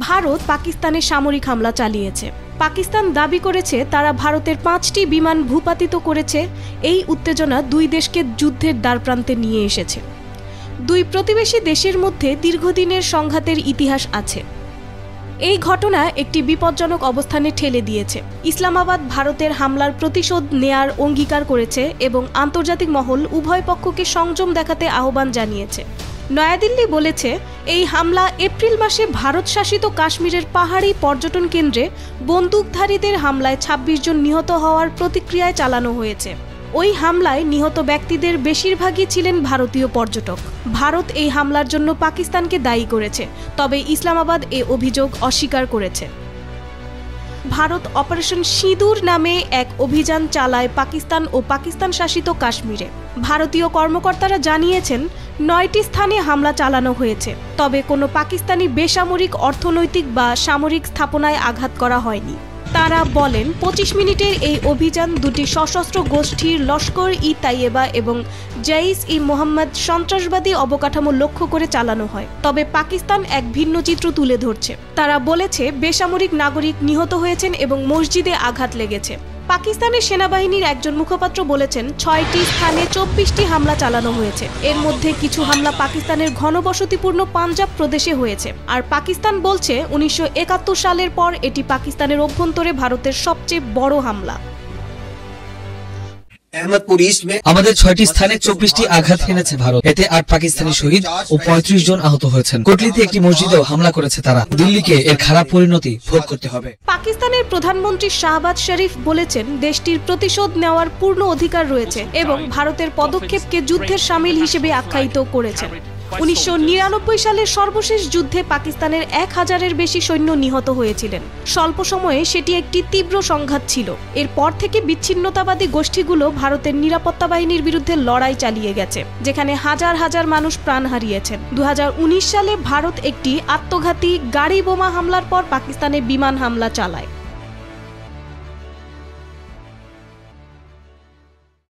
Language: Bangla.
ভারত পাকিস্তানে সামরিক হামলা চালিয়েছে। পাকিস্তান দাবি করেছে তারা ভারতের 5টি বিমান ভূপাতিত করেছে। এই উত্তেজনা দুই দেশকে যুদ্ধের দ্বারপ্রান্তে নিয়ে এসেছে। দুই প্রতিবেশী দেশের মধ্যে দীর্ঘদিনের সংঘাতের ইতিহাস আছে। এই ঘটনা একটি বিপজ্জনক অবস্থানে ঠেলে দিয়েছে। ইসলামাবাদ ভারতের হামলার প্রতিশোধ নেয়ার অঙ্গীকার করেছে এবং আন্তর্জাতিক মহল উভয় পক্ষকে সংযম দেখাতে আহ্বান জানিয়েছে। নয়াদিল্লি বলেছে এই হামলা এপ্রিল মাসে ভারত শাসিত কাশ্মীরের পাহাড়ি পর্যটন কেন্দ্রে বন্দুকধারীদের হামলায় 26 জন নিহত হওয়ার প্রতিক্রিয়ায় চালানো হয়েছে। ওই হামলায় নিহত ব্যক্তিদের বেশিরভাগই ছিলেন ভারতীয় পর্যটক। ভারত এই হামলার জন্য পাকিস্তানকে দায়ী করেছে, তবে ইসলামাবাদ এ অভিযোগ অস্বীকার করেছে। ভারত অপারেশন সিঁদুর নামে এক অভিযান চালায় পাকিস্তান ও পাকিস্তান শাসিত কাশ্মীরে। ভারতীয় কর্মকর্তারা জানিয়েছেন 9টি স্থানে হামলা চালানো হয়েছে, তবে কোনো পাকিস্তানি বেসামরিক, অর্থনৈতিক বা সামরিক স্থাপনায় আঘাত করা হয়নি। তারা বলেন 25 মিনিটের এই অভিযান দুটি সশস্ত্র গোষ্ঠীর লস্কর-ই-তাইয়েবা এবং জইশ-ই-মোহাম্মদ সন্ত্রাসবাদী অবকাঠামো লক্ষ্য করে চালানো হয়। তবে পাকিস্তান এক ভিন্ন চিত্র তুলে ধরছে। তারা বলেছে বেসামরিক নাগরিক নিহত হয়েছেন এবং মসজিদে আঘাত লেগেছে। পাকিস্তানের সেনাবাহিনীর একজন মুখপাত্র বলেছেন 6টি স্থানে 24টি হামলা চালানো হয়েছে। এর মধ্যে কিছু হামলা পাকিস্তানের ঘনবসতিপূর্ণ পাঞ্জাব প্রদেশে হয়েছে। আর পাকিস্তান বলছে 1971 সালের পর এটি পাকিস্তানের অভ্যন্তরে ভারতের সবচেয়ে বড় হামলা। আমাদের 6টি স্থানে 24টি আঘাত হেনেছে ভারত। এতে 8 পাকিস্তানি শহীদ ও 35 জন আহত হয়েছেন। কোটলিতে একটি মসজিদেও হামলা করেছে তারা। দিল্লিকে এর খারাপ পরিণতি ভোগ করতে হবে। পাকিস্তানের প্রধানমন্ত্রী শাহবাজ শরীফ বলেছেন দেশটির প্রতিশোধ নেওয়ার পূর্ণ অধিকার রয়েছে এবং ভারতের পদক্ষেপকে যুদ্ধের শামিল হিসেবে আখ্যায়িত করেছেন। 1999 সালের সর্বশেষ যুদ্ধে পাকিস্তানের 1000-এর বেশি সৈন্য নিহত হয়েছিলেন। স্বল্প সময়ে সেটি একটি তীব্র সংঘাত ছিল। এরপর থেকে বিচ্ছিন্নতাবাদী গোষ্ঠীগুলো ভারতের নিরাপত্তা বাহিনীর বিরুদ্ধে লড়াই চালিয়ে গেছে, যেখানে হাজার হাজার মানুষ প্রাণ হারিয়েছেন। 2019 সালে ভারত একটি আত্মঘাতী গাড়ি বোমা হামলার পর পাকিস্তানে বিমান হামলা চালায়।